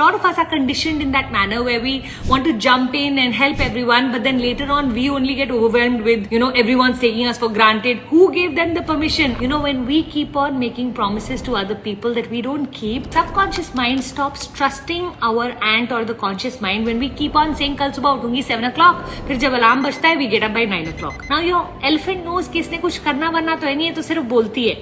lot of us are conditioned in that manner where we want to jump in and help everyone, but then later on we only get overwhelmed with, everyone's taking us for granted. Who gave them the permission? When we keep on making promises to other people that we don't keep, subconscious mind stops trusting our ant or the conscious mind when we keep on saying कल सुबह उठूंगी 7 o'clock, फिर जब alarm बजता है we get up by 9 o'clock. Now your elephant knows कि इसने कुछ करना वरना तो है नहीं, है तो सिर्फ बोलती है.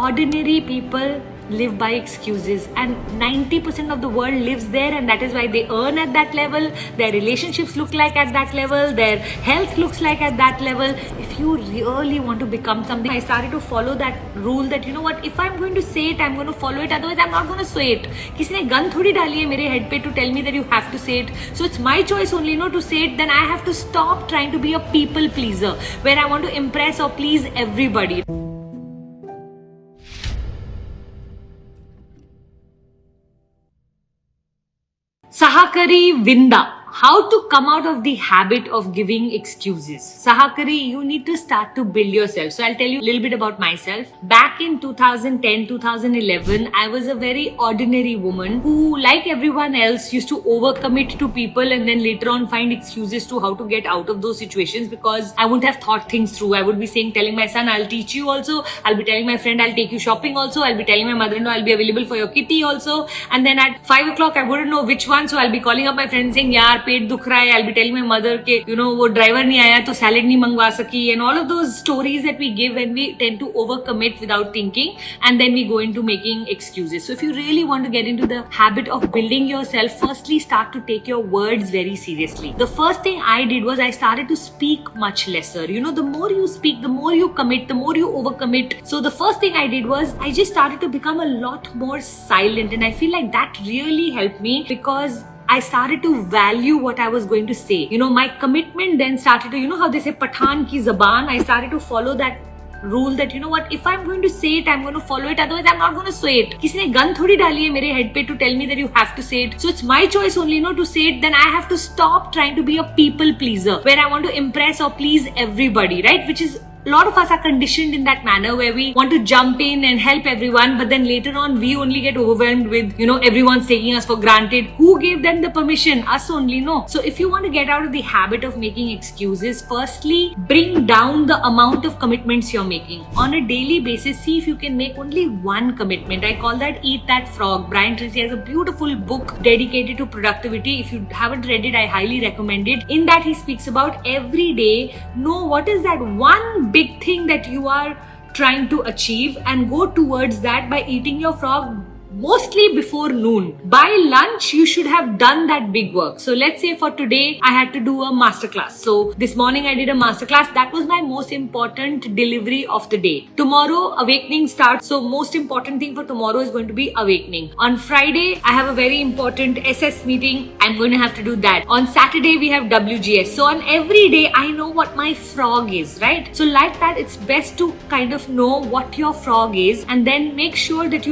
Ordinary people live by excuses, and 90% of the world lives there, and that is why they earn at that level, their relationships look like at that level, their health looks like at that level. If you really want to become something, I started to follow that rule that if I'm going to say it, I'm going to follow it, otherwise I'm not going to say it. किसी ने gun थोड़ी डाली है मेरे head पे to tell me that you have to say it, so it's my choice only to say it. Then I have to stop trying to be a people pleaser where I want to impress or please everybody. Sahakari Vinda. How to come out of the habit of giving excuses. Sahakari, you need to start to build yourself. So I'll tell you a little bit about myself. Back in 2010, 2011, I was a very ordinary woman who, like everyone else, used to overcommit to people and then later on find excuses to how to get out of those situations because I wouldn't have thought things through. I would be telling my son, I'll teach you also. I'll be telling my friend, I'll take you shopping also. I'll be telling my mother-in-law, I'll be available for your kitty also. And then at 5 o'clock, I wouldn't know which one. So I'll be calling up my friend saying, yaar, पेट दुख रहा है. I'll be telling my mother के वो driver नहीं आया तो salad नहीं मंगवा सकी, and all of those stories that we give when we tend to overcommit without thinking, and then we go into making excuses. So if you really want to get into the habit of building yourself, firstly start to take your words very seriously. The first thing I did was I started to speak much lesser. The more you speak, the more you commit, the more you overcommit. So the first thing I did was I just started to become a lot more silent, and I feel like that really helped me because I started to value what I was going to say. My commitment then started to, how they say Pathan ki zaban, I started to follow that rule that if I'm going to say it, I'm going to follow it, otherwise I'm not going to say it. किसी ने gun थोड़ी डाली है मेरे head पे to tell me that you have to say it, so it's my choice only to say it. Then I have to stop trying to be a people pleaser where I want to impress or please everybody, right? Which is a lot of us are conditioned in that manner where we want to jump in and help everyone, but then later on we only get overwhelmed with, everyone's taking us for granted. Who gave them the permission? Us only, no. So if you want to get out of the habit of making excuses, firstly, bring down the amount of commitments you're making. On a daily basis, see if you can make only one commitment. I call that Eat That Frog. Brian Tracy has a beautiful book dedicated to productivity. If you haven't read it, I highly recommend it. In that he speaks about every day, know what is that one big thing that you are trying to achieve and go towards that by eating your frog mostly before noon. By lunch, you should have done that big work. So let's say for today, I had to do a masterclass. So this morning I did a masterclass. That was my most important delivery of the day. Tomorrow, awakening starts. So most important thing for tomorrow is going to be awakening. On Friday, I have a very important SS meeting. I'm going to have to do that. On Saturday, we have WGS. So on every day, I know what my frog is, right? So like that, it's best to kind of know what your frog is and then make sure that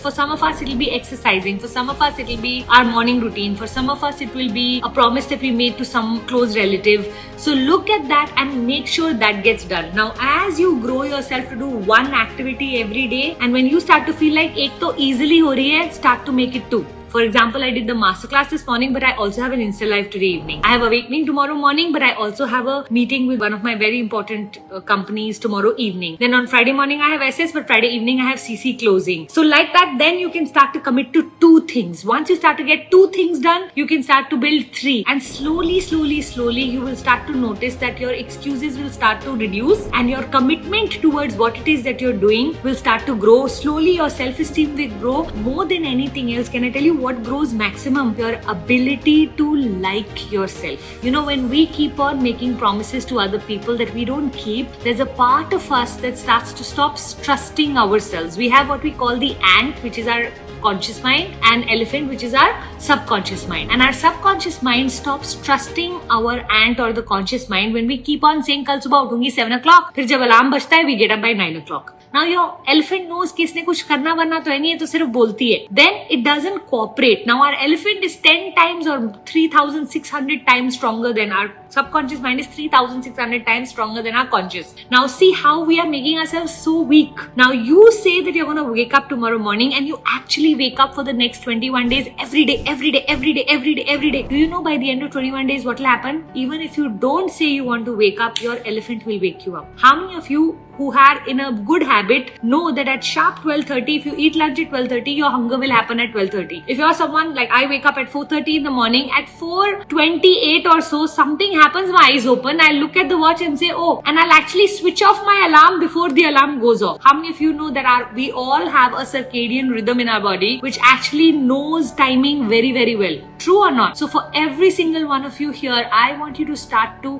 for some of us, it will be exercising. For some of us, it will be our morning routine. For some of us, it will be a promise that we made to some close relative. So look at that and make sure that gets done. Now, as you grow yourself to do one activity every day, and when you start to feel like ek to easily ho rahi hai, start to make it two. For example, I did the masterclass this morning, but I also have an Insta Live today evening. I have awakening tomorrow morning, but I also have a meeting with one of my very important companies tomorrow evening. Then on Friday morning, I have SS, but Friday evening, I have CC closing. So like that, then you can start to commit to two things. Once you start to get two things done, you can start to build three. And slowly, you will start to notice that your excuses will start to reduce and your commitment towards what it is that you're doing will start to grow. Slowly, your self-esteem will grow. More than anything else, can I tell you what grows maximum? Your ability to like yourself. When we keep on making promises to other people that we don't keep, there's a part of us that starts to stop trusting ourselves. We have what we call the ant, which is our conscious mind, and elephant, which is our subconscious mind. And our subconscious mind stops trusting our ant or the conscious mind when we keep on saying कल सुबह उठूंगी 7 o'clock, फिर जब alarm बजता है we get up by 9 o'clock. Now your elephant knows कि इसने कुछ करना वरना तो है नहीं है, तो सिर्फ बोलती है. Then it doesn't cooperate. Now our elephant is 10 times or 3,600 times stronger than our subconscious mind is 3,600 times stronger than our conscious. Now see how we are making ourselves so weak. Now you say that you're going to wake up tomorrow morning and you actually wake up for the next 21 days every day. Do you know by the end of 21 days what will happen? Even if you don't say you want to wake up, your elephant will wake you up. How many of you who are in a good habit know that at sharp 12:30, if you eat lunch at 12:30, your hunger will happen at 12:30. If you're someone like I wake up at 4:30 in the morning, at 4:28 or so, something happens, my eyes open, I'll look at the watch and say, oh, and I'll actually switch off my alarm before the alarm goes off. How many of you know that we all have a circadian rhythm in our body which actually knows timing very, very well? True or not? So for every single one of you here, I want you to start to,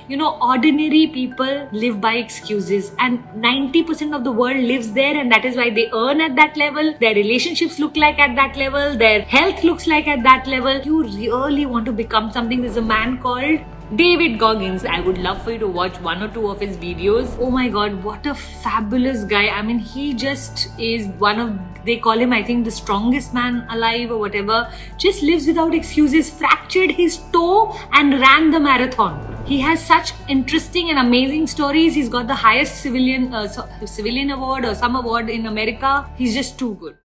ordinary people live by excuses, and 90% of the world lives there, and that is why they earn at that level, their relationships look like at that level, their health looks like at that level. You really want to become something. There's a man called David Goggins. I would love for you to watch 1 or 2 of his videos. Oh my god, what a fabulous guy. I mean, he just is one of, they call him, I think, the strongest man alive or whatever. Just lives without excuses. Fractured his toe and ran the marathon. He has such interesting and amazing stories. He's got the highest civilian award or some award in America. He's just too good.